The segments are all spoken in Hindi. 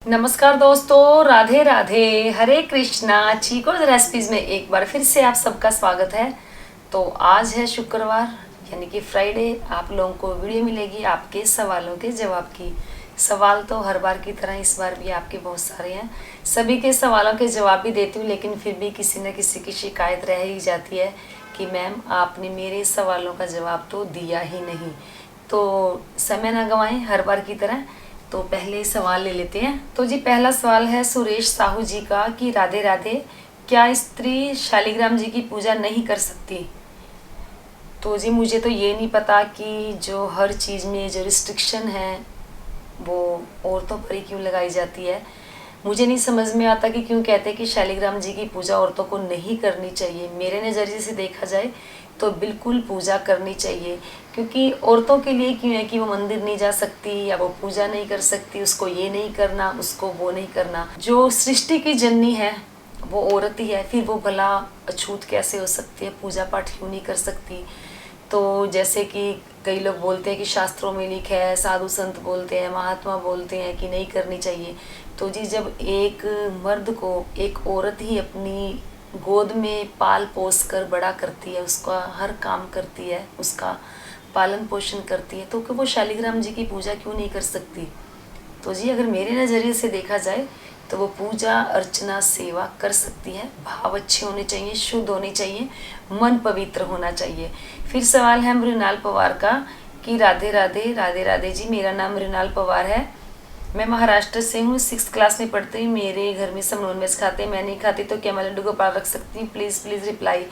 नमस्कार दोस्तों, राधे राधे, हरे कृष्णा। चीकोज रेसिपीज में एक बार फिर से आप सबका स्वागत है। तो आज है शुक्रवार यानी कि फ्राइडे। आप लोगों को वीडियो मिलेगी आपके सवालों के जवाब की। सवाल तो हर बार की तरह इस बार भी आपके बहुत सारे हैं। सभी के सवालों के जवाब भी देती हूँ, लेकिन फिर भी किसी न किसी की शिकायत रह ही जाती है कि मैम आपने मेरे सवालों का जवाब तो दिया ही नहीं। तो समय ना गंवाएं, हर बार की तरह तो पहले सवाल ले लेते हैं। तो जी पहला सवाल है सुरेश साहू जी का कि राधे राधे, क्या स्त्री शालिग्राम जी की पूजा नहीं कर सकती? तो जी मुझे तो ये नहीं पता कि जो हर चीज़ में जो रिस्ट्रिक्शन है वो औरतों पर ही क्यों लगाई जाती है। मुझे नहीं समझ में आता कि क्यों कहते हैं कि शालिग्राम जी की पूजा औरतों को नहीं करनी चाहिए। मेरे नज़रिए से देखा जाए तो बिल्कुल पूजा करनी चाहिए, क्योंकि औरतों के लिए क्यों है कि वो मंदिर नहीं जा सकती या वो पूजा नहीं कर सकती, उसको ये नहीं करना, उसको वो नहीं करना। जो सृष्टि की जननी है वो औरत ही है, फिर वो भला अछूत कैसे हो सकती है, पूजा पाठ क्यों नहीं कर सकती? तो जैसे कि कई लोग बोलते हैं कि शास्त्रों में लिखा है, साधु संत बोलते हैं, महात्मा बोलते हैं कि नहीं करनी चाहिए। तो जी जब एक मर्द को एक औरत ही अपनी गोद में पाल पोस कर बड़ा करती है, उसका हर काम करती है, उसका पालन पोषण करती है, तो वो शालिग्राम जी की पूजा क्यों नहीं कर सकती? तो जी अगर मेरे नज़रिए से देखा जाए तो वो पूजा अर्चना सेवा कर सकती है। भाव अच्छे होने चाहिए, शुद्ध होनी चाहिए, मन पवित्र होना चाहिए। फिर सवाल है मृणाल पवार का कि राधे राधे, राधे राधे जी, मेरा नाम मृणाल पवार है, मैं महाराष्ट्र से हूँ, 6th क्लास में पढ़ती हूँ। मेरे घर में सब नॉनवेज खाते हैं, मैं नहीं खाती, तो क्या मैं लड्डू गोपाल रख सकती हूँ? Please please reply.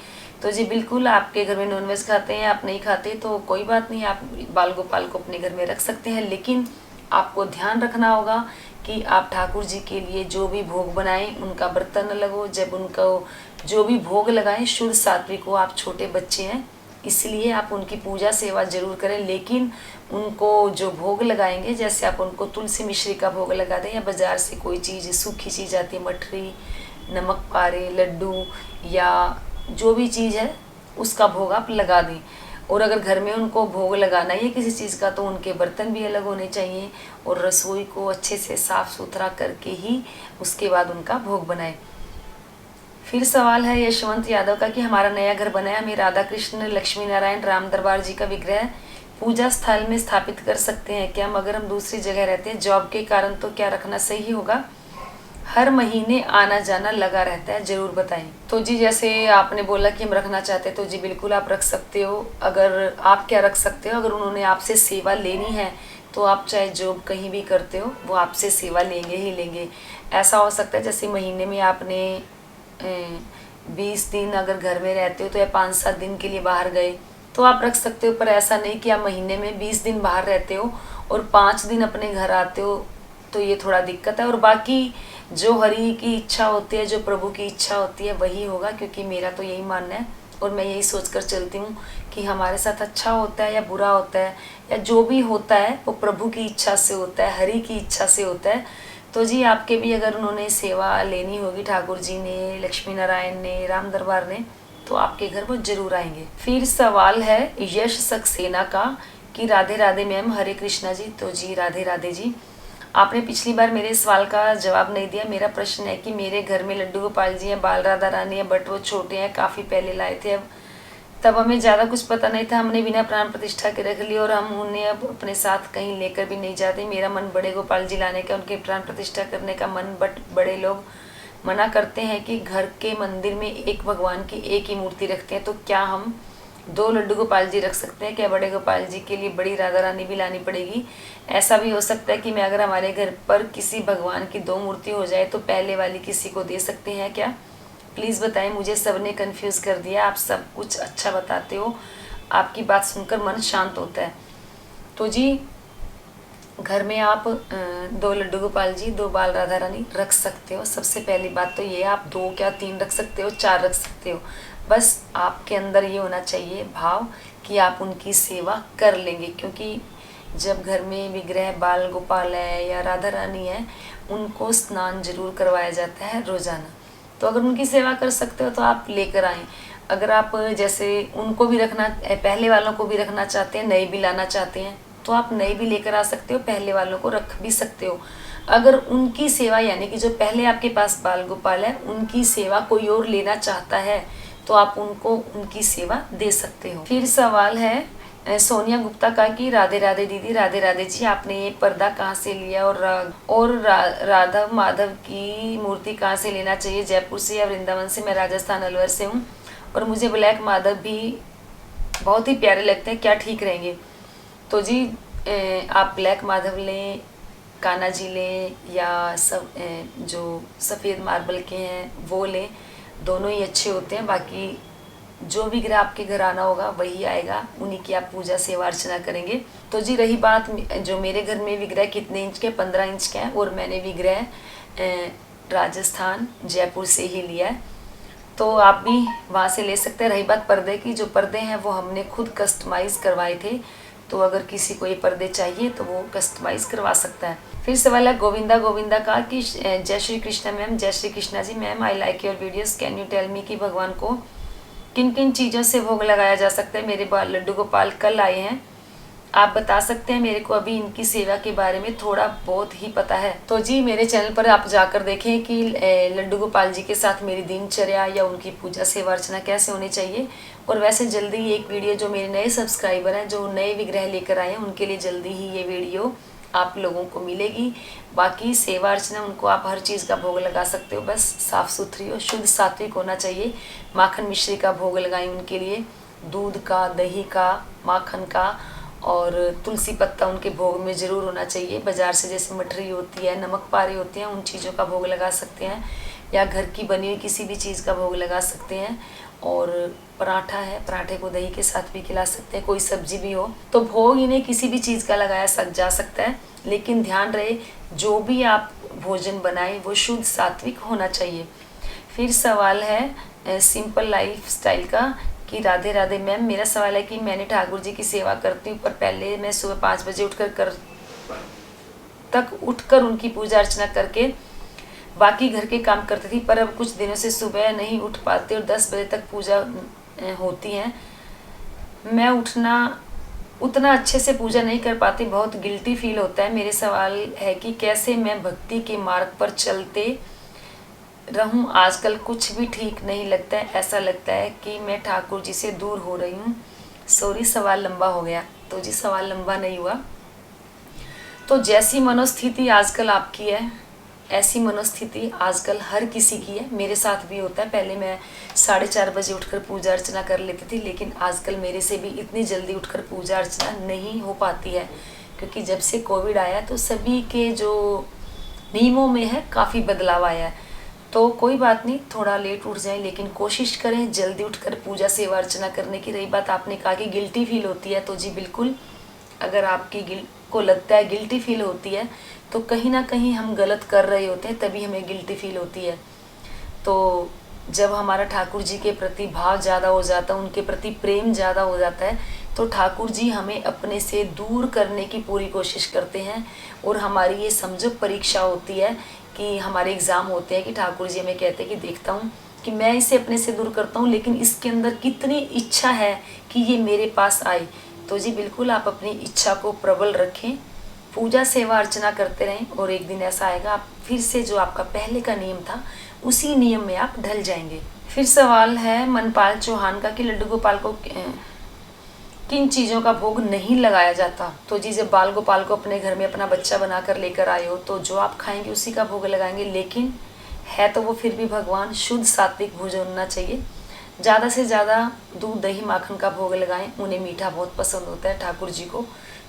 तो जी बिल्कुल, आपके घर में नॉनवेज खाते हैं, आप नहीं खाते तो कोई बात नहीं, आप बाल गोपाल को अपने घर में रख सकते हैं। लेकिन आपको ध्यान रखना होगा कि आप ठाकुर जी के लिए जो भी भोग बनाएं उनका बर्तन अलग हो। जब उनको जो भी भोग लगाएं शुद्ध सात्विक हो। आप छोटे बच्चे हैं इसलिए आप उनकी पूजा सेवा जरूर करें, लेकिन उनको जो भोग लगाएंगे, जैसे आप उनको तुलसी मिश्री का भोग लगा दें या बाज़ार से कोई चीज़ सूखी चीज़ आती है, मठरी, नमक पारे, लड्डू या जो भी चीज़ है उसका भोग आप लगा दें। और अगर घर में उनको भोग लगाना है किसी चीज़ का तो उनके बर्तन भी अलग होने चाहिए और रसोई को अच्छे से साफ़ सुथरा करके ही उसके बाद उनका भोग बनाएं। फिर सवाल है यशवंत यादव का कि हमारा नया घर बनाया, हमें राधा कृष्ण लक्ष्मी नारायण राम दरबार जी का विग्रह पूजा स्थल में स्थापित कर सकते हैं क्या? मगर हम दूसरी जगह रहते हैं जॉब के कारण, तो क्या रखना सही होगा? हर महीने आना जाना लगा रहता है, जरूर बताएं। तो जी जैसे आपने बोला कि हम रखना चाहते हैं, तो जी बिल्कुल आप रख सकते हो। अगर आप क्या रख सकते हो, अगर उन्होंने आपसे सेवा लेनी है तो आप चाहे जॉब कहीं भी करते हो वो आपसे सेवा लेंगे ही लेंगे। ऐसा हो सकता है जैसे महीने में आपने 20 दिन अगर घर में रहते हो तो या 5-7 दिन के लिए बाहर गए तो आप रख सकते हो। पर ऐसा नहीं कि आप महीने में 20 दिन बाहर रहते हो और 5 दिन अपने घर आते हो, तो ये थोड़ा दिक्कत है। और बाकी जो हरि की इच्छा होती है, जो प्रभु की इच्छा होती है वही होगा, क्योंकि मेरा तो यही मानना है और मैं यही सोचकर चलती हूँ कि हमारे साथ अच्छा होता है या बुरा होता है या जो भी होता है वो प्रभु की इच्छा से होता है, हरि की इच्छा से होता है। तो जी आपके भी अगर उन्होंने सेवा लेनी होगी, ठाकुर जी ने, लक्ष्मी नारायण ने, राम दरबार ने, तो आपके घर वो जरूर आएंगे। फिर सवाल है यश सक्सेना का कि राधे राधे मैम, हरे कृष्णा जी। तो जी राधे राधे जी, आपने पिछली बार मेरे सवाल का जवाब नहीं दिया। मेरा प्रश्न है कि मेरे घर में लड्डू गोपाल जी हैं, बाल राधा रानी है, बट वो छोटे हैं, काफ़ी पहले लाए थे। अब तब हमें ज़्यादा कुछ पता नहीं था, हमने बिना प्राण प्रतिष्ठा के रख लिया और हम उन्हें अब अपने साथ कहीं लेकर भी नहीं जाते। मेरा मन बड़े गोपाल जी लाने का, उनके प्राण प्रतिष्ठा करने का मन, बट बड़े लोग मना करते हैं कि घर के मंदिर में एक भगवान की एक ही मूर्ति रखते हैं, तो क्या हम 2 लड्डू गोपाल जी रख सकते हैं क्या? बड़े गोपाल जी के लिए बड़ी राधा रानी भी लानी पड़ेगी? ऐसा भी हो सकता है कि मैं अगर हमारे घर पर किसी भगवान की 2 मूर्ति हो जाए तो पहले वाली किसी को दे सकते हैं क्या? प्लीज़ बताएं, मुझे सब ने कन्फ्यूज़ कर दिया। आप सब कुछ अच्छा बताते हो, आपकी बात सुनकर मन शांत होता है। तो जी घर में आप 2 लड्डू गोपाल जी, 2 बाल राधा रानी रख सकते हो। सबसे पहली बात तो ये, आप 2 क्या 3 रख सकते हो, 4 रख सकते हो। बस आपके अंदर ये होना चाहिए भाव कि आप उनकी सेवा कर लेंगे, क्योंकि जब घर में विग्रह बाल गोपाल है या राधा रानी है, उनको स्नान जरूर करवाया जाता है रोज़ाना। तो अगर उनकी सेवा कर सकते हो तो आप लेकर आएँ। अगर आप जैसे उनको भी रखना, पहले वालों को भी रखना चाहते हैं, नए भी लाना चाहते हैं, तो आप नए भी लेकर आ सकते हो, पहले वालों को रख भी सकते हो। अगर उनकी सेवा यानी कि जो पहले आपके पास बाल गोपाल है उनकी सेवा कोई और लेना चाहता है तो आप उनको उनकी सेवा दे सकते हो। फिर सवाल है सोनिया गुप्ता का कि राधे राधे दीदी, राधे राधे जी, आपने ये पर्दा कहाँ से लिया और राधा माधव की मूर्ति कहाँ से लेना चाहिए, जयपुर से या वृंदावन से? मैं राजस्थान अलवर से हूँ और मुझे ब्लैक माधव भी बहुत ही प्यारे लगते हैं, क्या ठीक रहेंगे? तो जी आप ब्लैक माधव लें, कान्हा जी लें या सब जो सफ़ेद मार्बल के हैं वो लें, दोनों ही अच्छे होते हैं। बाकी जो विग्रह आपके घर आना होगा वही आएगा, उन्हीं की आप पूजा सेवा अर्चना करेंगे। तो जी रही बात जो मेरे घर में विग्रह कितने इंच के, 15 इंच के हैं और मैंने विग्रह राजस्थान जयपुर से ही लिया है, तो आप भी वहाँ से ले सकते हैं। रही बात पर्दे की, जो पर्दे हैं वो हमने खुद कस्टमाइज़ करवाए थे, तो अगर किसी को ये पर्दे चाहिए तो वो कस्टमाइज़ करवा सकता है। फिर सवाल है गोविंदा का कि जय Shri Krishna ma'am, Jai Shri Krishna ji. Ma'am I like your videos, can you tell me कि भगवान को किन किन चीज़ों से भोग लगाया जा सकता है? मेरे बाल लड्डू गोपाल कल आए हैं, आप बता सकते हैं? मेरे को अभी इनकी सेवा के बारे में थोड़ा बहुत ही पता है। तो जी मेरे चैनल पर आप जाकर देखें कि लड्डू गोपाल जी के साथ मेरी दिनचर्या या उनकी पूजा सेवा अर्चना कैसे होनी चाहिए। और वैसे जल्दी ही एक वीडियो, जो मेरे नए सब्सक्राइबर हैं जो नए विग्रह लेकर आए हैं उनके लिए जल्दी ही ये वीडियो आप लोगों को मिलेगी। बाकी सेवा अर्चना उनको आप हर चीज़ का भोग लगा सकते हो, बस साफ़ सुथरी और शुद्ध सात्विक होना चाहिए। माखन मिश्री का भोग लगाएं उनके लिए, दूध का, दही का, माखन का और तुलसी पत्ता उनके भोग में ज़रूर होना चाहिए। बाज़ार से जैसे मठरी होती है, नमक पारे होते हैं, उन चीज़ों का भोग लगा सकते हैं या घर की बनी हुई किसी भी चीज़ का भोग लगा सकते हैं। और पराठा है, पराठे को दही के साथ भी खिला सकते हैं, कोई सब्जी भी हो तो भोग इन्हें किसी भी चीज़ का लगाया जा सकता है। लेकिन ध्यान रहे जो भी आप भोजन बनाएं वो शुद्ध सात्विक होना चाहिए। फिर सवाल है सिंपल लाइफ स्टाइल का कि राधे राधे मैम, मेरा सवाल है कि मैंने ठाकुर जी की सेवा करती हूँ, पर पहले मैं सुबह 5 बजे उठकर उनकी पूजा अर्चना करके बाकी घर के काम करती थी, पर अब कुछ दिनों से सुबह नहीं उठ पाती और 10 बजे तक पूजा होती है। मैं उतना अच्छे से पूजा नहीं कर पाती, बहुत गिल्टी फील होता है। मेरे सवाल है कि कैसे मैं भक्ति के मार्ग पर चलते रहूं? आजकल कुछ भी ठीक नहीं लगता है, ऐसा लगता है कि मैं ठाकुर जी से दूर हो रही हूं। सॉरी सवाल लंबा हो गया। तो जी सवाल लंबा नहीं हुआ। तो जैसी मनोस्थिति आजकल आपकी है ऐसी मनोस्थिति आजकल हर किसी की है, मेरे साथ भी होता है। पहले मैं 4:30 बजे उठकर पूजा अर्चना कर लेती थी, लेकिन आजकल मेरे से भी इतनी जल्दी उठकर पूजा अर्चना नहीं हो पाती है, क्योंकि जब से कोविड आया तो सभी के जो नियमों में है काफ़ी बदलाव आया है। तो कोई बात नहीं, थोड़ा लेट उठ जाए लेकिन कोशिश करें जल्दी उठकर पूजा सेवा अर्चना करने की। रही बात आपने कहा कि गिल्टी फील होती है, तो जी बिल्कुल, अगर आपकी को लगता है गिल्टी फील होती है तो कहीं ना कहीं हम गलत कर रहे होते हैं, तभी हमें गिल्टी फील होती है। तो जब हमारा ठाकुर जी के प्रति भाव ज़्यादा हो जाता है, उनके प्रति प्रेम ज़्यादा हो जाता है, तो ठाकुर जी हमें अपने से दूर करने की पूरी कोशिश करते हैं। और हमारी ये समझो परीक्षा होती है कि हमारे एग्ज़ाम होते हैं कि ठाकुर जी हमें कहते हैं कि देखता हूँ कि मैं इसे अपने से दूर करता हूँ, लेकिन इसके अंदर कितनी इच्छा है कि ये मेरे पास आए। तो जी बिल्कुल आप अपनी इच्छा को प्रबल रखें, पूजा सेवा अर्चना करते रहें और एक दिन ऐसा आएगा आप फिर से जो आपका पहले का नियम था उसी नियम में आप ढल जाएंगे। फिर सवाल है मनपाल चौहान का कि लड्डू गोपाल को किन चीज़ों का भोग नहीं लगाया जाता? तो जी जब बाल गोपाल को अपने घर में अपना बच्चा बनाकर लेकर आए हो तो जो आप खाएंगे उसी का भोग लगाएंगे, लेकिन है तो वो फिर भी भगवान शुद्ध सात्विक भोजन होना चाहिए। ज़्यादा से ज़्यादा दूध दही माखन का भोग लगाएं, उन्हें मीठा बहुत पसंद होता है ठाकुर जी को,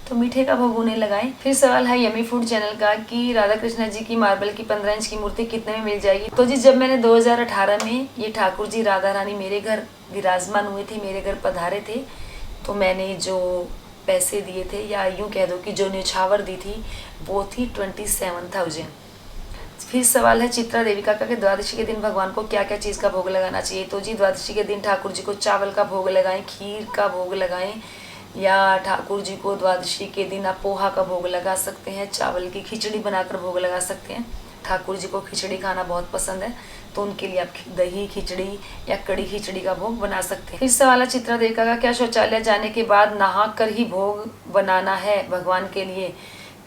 तो मीठे का भोग उन्हें लगाएं। फिर सवाल है यमी फूड चैनल का कि राधा कृष्ण जी की मार्बल की 15 इंच की मूर्ति कितने में मिल जाएगी? तो जी जब मैंने 2018 में ये ठाकुर जी राधा रानी मेरे घर विराजमान हुए थे, मेरे घर पधारे थे, तो मैंने जो पैसे दिए थे या यूँ कह दो कि जो न्यौछावर दी थी वो थी 27,000। फिर सवाल है चित्रा देविका का कि द्वादशी के दिन भगवान को क्या क्या चीज़ का भोग लगाना चाहिए? तो जी द्वादशी के दिन ठाकुर जी को चावल का भोग लगाएं, खीर का भोग लगाएं, या ठाकुर जी को द्वादशी के दिन आप पोहा का भोग लगा सकते हैं, चावल की खिचड़ी बनाकर भोग लगा सकते हैं। ठाकुर जी को खिचड़ी खाना बहुत पसंद है, तो उनके लिए आप दही खिचड़ी या कड़ी खिचड़ी का भोग बना सकते हैं। फिर सवाल है चित्रा देविका का क्या शौचालय जाने के बाद नहा कर ही भोग बनाना है भगवान के लिए?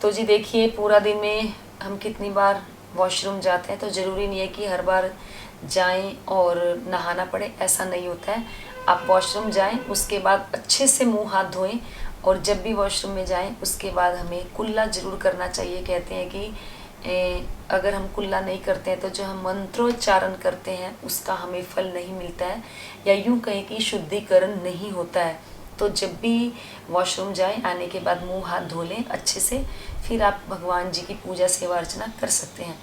तो जी देखिए पूरा दिन में हम कितनी बार वॉशरूम जाते हैं, तो ज़रूरी नहीं है कि हर बार जाएं और नहाना पड़े, ऐसा नहीं होता है। आप वॉशरूम जाएं, उसके बाद अच्छे से मुंह हाथ धोएं, और जब भी वॉशरूम में जाएं उसके बाद हमें कुल्ला ज़रूर करना चाहिए। कहते हैं कि अगर हम कुल्ला नहीं करते हैं तो जो हम मंत्रोच्चारण करते हैं उसका हमें फल नहीं मिलता है, या यूँ कहें कि शुद्धिकरण नहीं होता है। तो जब भी वॉशरूम जाएं, आने के बाद मुंह हाथ धो लें अच्छे से, फिर आप भगवान जी की पूजा सेवा अर्चना कर सकते हैं।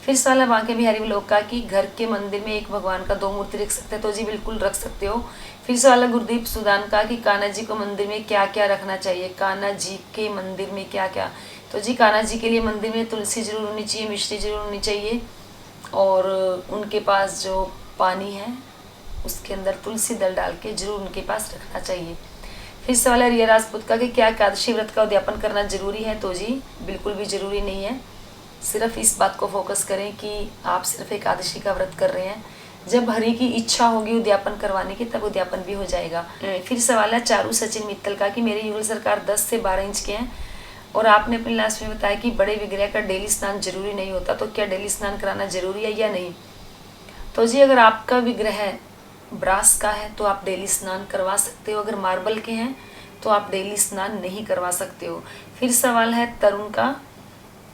फिर सवाल है बांके बिहारी लोग का कि घर के मंदिर में एक भगवान का 2 मूर्ति रख सकते हैं, तो जी बिल्कुल रख सकते हो। फिर सवाल है गुरदीप सुदान का कि कान्हा जी को मंदिर में क्या क्या रखना चाहिए, कान्हा जी के मंदिर में क्या क्या। तो जी कान्हा जी के लिए मंदिर में तुलसी जरूर होनी चाहिए, मिश्री जरूर होनी चाहिए, और उनके पास जो पानी है उसके अंदर तुलसी दल डाल के जरूर उनके पास रखना चाहिए। फिर सवाल है रिया राजपूत का कि क्या एकादशी व्रत का उद्यापन करना जरूरी है, तो जी बिल्कुल भी जरूरी नहीं है। सिर्फ इस बात को फोकस करें कि आप सिर्फ एकादशी का व्रत कर रहे हैं, जब हरि की इच्छा होगी उद्यापन करवाने की तब उद्यापन भी हो जाएगा। फिर सवाल है चारू सचिन मित्तल का कि मेरे युगल सरकार 10 से 12 इंच के हैं, और आपने अपने लास्ट में बताया कि बड़े विग्रह का डेली स्नान जरूरी नहीं होता, तो क्या डेली स्नान कराना जरूरी है या नहीं। तो जी अगर आपका विग्रह ब्रास का है तो आप डेली स्नान करवा सकते हो, अगर मार्बल के हैं तो आप डेली स्नान नहीं करवा सकते हो। फिर सवाल है तरुण का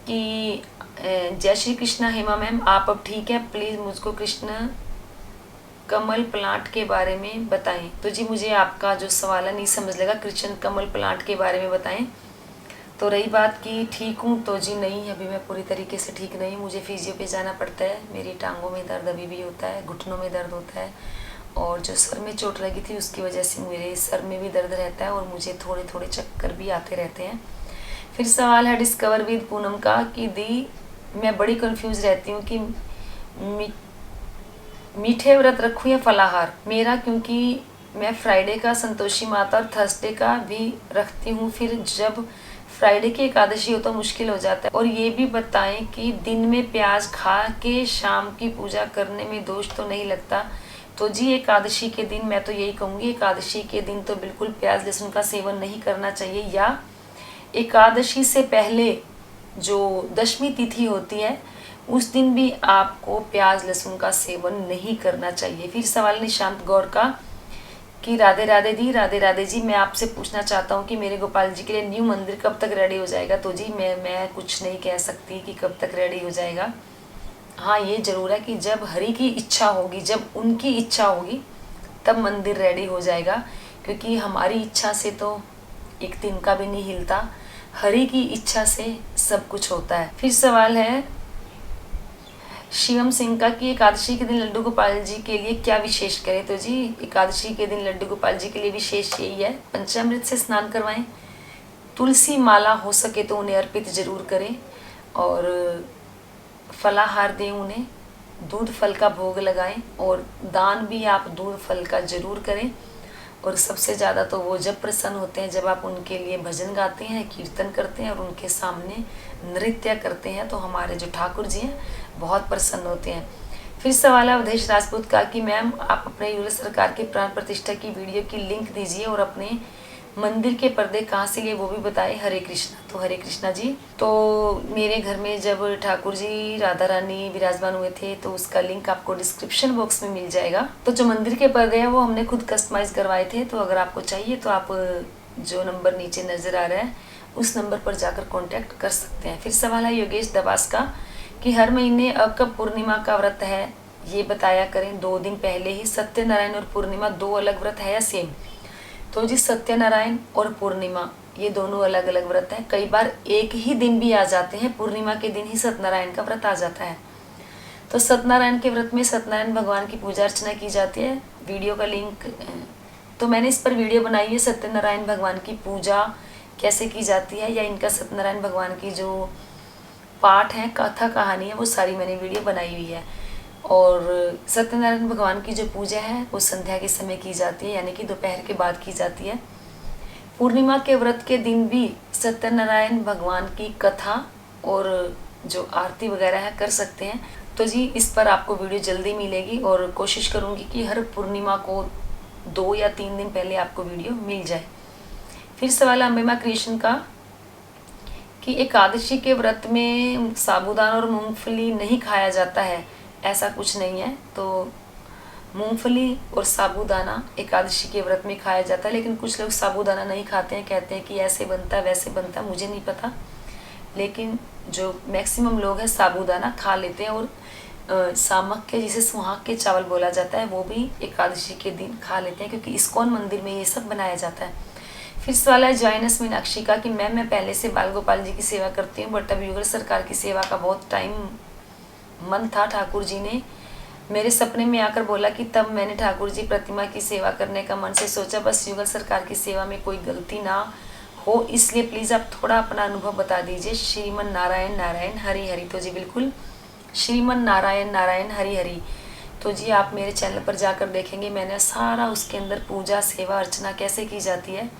कि जय श्री कृष्णा हेमा मैम, आप अब ठीक है, प्लीज़ मुझको कृष्ण कमल प्लांट के बारे में बताएं। तो जी मुझे आपका जो सवाल है नहीं समझ लगा, कृष्ण कमल प्लांट के बारे में बताएं। तो रही बात कि ठीक हूँ, तो जी नहीं, अभी मैं पूरी तरीके से ठीक नहीं, मुझे फिजियो पे जाना पड़ता है, मेरी टांगों में दर्द अभी भी होता है, घुटनों में दर्द होता है, और जो सर में चोट लगी थी उसकी वजह से मेरे सर में भी दर्द रहता है, और मुझे थोड़े थोड़े चक्कर भी आते रहते हैं। फिर सवाल है डिस्कवर विद पूनम का कि दी मैं बड़ी कंफ्यूज रहती हूँ कि मीठे व्रत रखूँ या फलाहार मेरा, क्योंकि मैं फ्राइडे का संतोषी माता और थर्सडे का भी रखती हूँ, फिर जब फ्राइडे की एकादशी हो तो मुश्किल हो जाता है। और ये भी बताएं कि दिन में प्याज खा के शाम की पूजा करने में दोष तो नहीं लगता। तो जी एकादशी के दिन मैं तो यही कहूँगी, एकादशी के दिन तो बिल्कुल प्याज लहसुन का सेवन नहीं करना चाहिए, या एकादशी से पहले जो दशमी तिथि होती है उस दिन भी आपको प्याज लहसुन का सेवन नहीं करना चाहिए। फिर सवाल निशांत गौर का कि राधे राधे दी, राधे राधे जी, मैं आपसे पूछना चाहता हूँ कि मेरे गोपाल जी के लिए न्यू मंदिर कब तक रेडी हो जाएगा। तो जी मैं कुछ नहीं कह सकती कि कब तक रेडी हो जाएगा। हाँ ये ज़रूर है कि जब हरि की इच्छा होगी, जब उनकी इच्छा होगी तब मंदिर रेडी हो जाएगा, क्योंकि हमारी इच्छा से तो एक दिन का भी नहीं हिलता, हरि की इच्छा से सब कुछ होता है। फिर सवाल है शिवम सिंह का कि एकादशी के दिन लड्डू गोपाल जी के लिए क्या विशेष करें। तो जी एकादशी के दिन लड्डू गोपाल जी के लिए विशेष यही है, पंचामृत से स्नान करवाएं, तुलसी माला हो सके तो उन्हें अर्पित जरूर करें, और फलाहार दें उन्हें, दूध फल का भोग लगाएं, और दान भी आप दूध फल का जरूर करें। और सबसे ज़्यादा तो वो जब प्रसन्न होते हैं जब आप उनके लिए भजन गाते हैं, कीर्तन करते हैं और उनके सामने नृत्य करते हैं, तो हमारे जो ठाकुर जी हैं बहुत प्रसन्न होते हैं। फिर सवाल है अवधेश राजपूत का कि मैम आप अपने यूएस सरकार की प्राण प्रतिष्ठा की वीडियो की लिंक दीजिए और अपने मंदिर के पर्दे कहाँ से लिए वो भी बताएं, हरे कृष्णा। तो हरे कृष्णा जी, तो मेरे घर में जब ठाकुर जी राधा रानी विराजमान हुए थे तो उसका लिंक आपको डिस्क्रिप्शन बॉक्स में मिल जाएगा। तो जो मंदिर के पर्दे हैं वो हमने खुद कस्टमाइज करवाए थे, तो अगर आपको चाहिए तो आप जो नंबर नीचे नज़र आ रहा है उस नंबर पर जाकर कॉन्टैक्ट कर सकते हैं। फिर सवाल है योगेश दबास का कि हर महीने अब कब पूर्णिमा का व्रत है ये बताया करें, 2 दिन पहले ही। सत्यनारायण और पूर्णिमा 2 अलग व्रत है या सेम। तो जी सत्यनारायण और पूर्णिमा ये दोनों अलग अलग व्रत हैं, कई बार एक ही दिन भी आ जाते हैं, पूर्णिमा के दिन ही सत्यनारायण का व्रत आ जाता है। तो सत्यनारायण के व्रत में सत्यनारायण भगवान की पूजा अर्चना की जाती है, वीडियो का लिंक तो मैंने इस पर वीडियो बनाई है, सत्यनारायण भगवान की पूजा कैसे की जाती है, या इनका सत्यनारायण भगवान की जो पाठ है, कथा कहानी है, वो सारी मैंने वीडियो बनाई हुई है। और सत्यनारायण भगवान की जो पूजा है वो संध्या के समय की जाती है, यानी कि दोपहर के बाद की जाती है। पूर्णिमा के व्रत के दिन भी सत्यनारायण भगवान की कथा और जो आरती वगैरह है कर सकते हैं। तो जी इस पर आपको वीडियो जल्दी मिलेगी, और कोशिश करूँगी कि हर पूर्णिमा को 2 या 3 दिन पहले आपको वीडियो मिल जाए। फिर सवाल है अम्बिमा क्रिएशन का कि एकादशी के व्रत में साबूदाना और मूंगफली नहीं खाया जाता है, ऐसा कुछ नहीं है। तो मूंगफली और साबूदाना एकादशी के व्रत में खाया जाता है, लेकिन कुछ लोग साबूदाना नहीं खाते हैं, कहते हैं कि ऐसे बनता है वैसे बनता है, मुझे नहीं पता। लेकिन जो मैक्सिमम लोग हैं साबूदाना खा लेते हैं, और सामक के, जिसे सुहाग के चावल बोला जाता है, वो भी एकादशी के दिन खा लेते हैं, क्योंकि इस्कॉन मंदिर में ये सब बनाया जाता है। फिर सवाल है जॉइनस मीनाक्षी का कि मैम मैं पहले से बाल गोपाल जी की सेवा करती हूँ, बट अब युगल सरकार की सेवा का बहुत टाइम मन था। ठाकुर जी ने मेरे सपने में आकर बोला कि तब मैंने ठाकुर जी प्रतिमा की सेवा करने का मन से सोचा, बस युगल सरकार की सेवा में कोई गलती ना हो, इसलिए प्लीज़ आप थोड़ा अपना अनुभव बता दीजिए। श्रीमन नारायण नारायण हरि हरि। तो जी बिल्कुल, श्रीमन नारायण नारायण हरि हरि। तो जी आप मेरे चैनल पर जाकर देखेंगे, मैंने सारा उसके अंदर पूजा सेवा अर्चना कैसे की जाती है,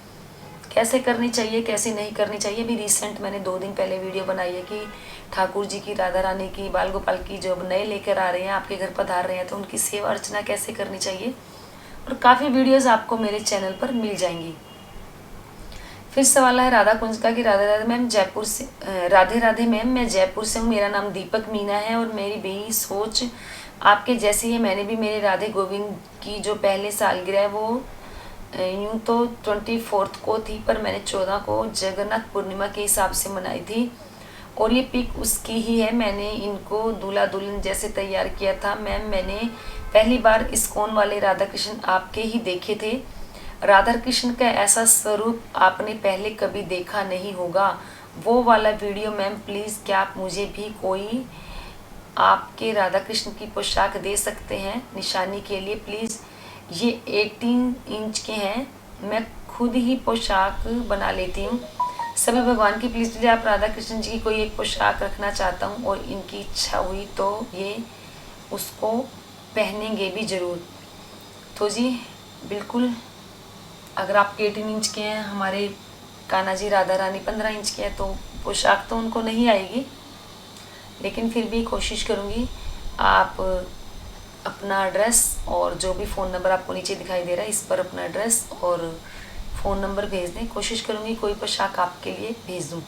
कैसे करनी चाहिए, कैसे नहीं करनी चाहिए। अभी रिसेंट मैंने 2 दिन पहले वीडियो बनाई है कि ठाकुर जी की, राधा रानी की, बाल गोपाल की जो अब नए लेकर आ रहे हैं, आपके घर पधार रहे हैं, तो उनकी सेवा अर्चना कैसे करनी चाहिए, और काफ़ी वीडियोज़ आपको मेरे चैनल पर मिल जाएंगी। फिर सवाल है राधा कुंज का कि राधे राधे मैम जयपुर से, राधे राधे मैम मैं जयपुर से हूँ, मेरा नाम दीपक मीना है और मेरी भी सोच आपके जैसी है। मैंने भी मेरे राधे गोविंद की जो पहले सालगिरह है वो यूँ तो 24 को थी, पर मैंने 14 को जगन्नाथ पूर्णिमा के हिसाब से मनाई थी, और ये पिक उसकी ही है। मैंने इनको दूल्हा दुल्हन जैसे तैयार किया था। मैम मैंने पहली बार इस्कॉन वाले राधा कृष्ण आपके ही देखे थे। राधा कृष्ण का ऐसा स्वरूप आपने पहले कभी देखा नहीं होगा, वो वाला वीडियो मैम प्लीज़ क्या आप मुझे भी कोई आपके राधा कृष्ण की पोशाक दे सकते हैं निशानी के लिए प्लीज़। ये 18 इंच के हैं, मैं खुद ही पोशाक बना लेती हूँ। सभी भगवान की प्लीज़ आप राधा कृष्ण जी की कोई एक पोशाक रखना चाहता हूँ, और इनकी इच्छा हुई तो ये उसको पहनेंगे भी ज़रूर। तो जी बिल्कुल, अगर आप 18 इंच के हैं, हमारे कान्हा जी राधा रानी 15 इंच के हैं, तो पोशाक तो उनको नहीं आएगी, लेकिन फिर भी कोशिश करूँगी। आप अपना एड्रेस और जो भी फ़ोन नंबर आपको नीचे दिखाई दे रहा है, इस पर अपना एड्रेस और फ़ोन नंबर भेज दें। कोशिश करूँगी कोई पोशाक आपके लिए भेज दूँ।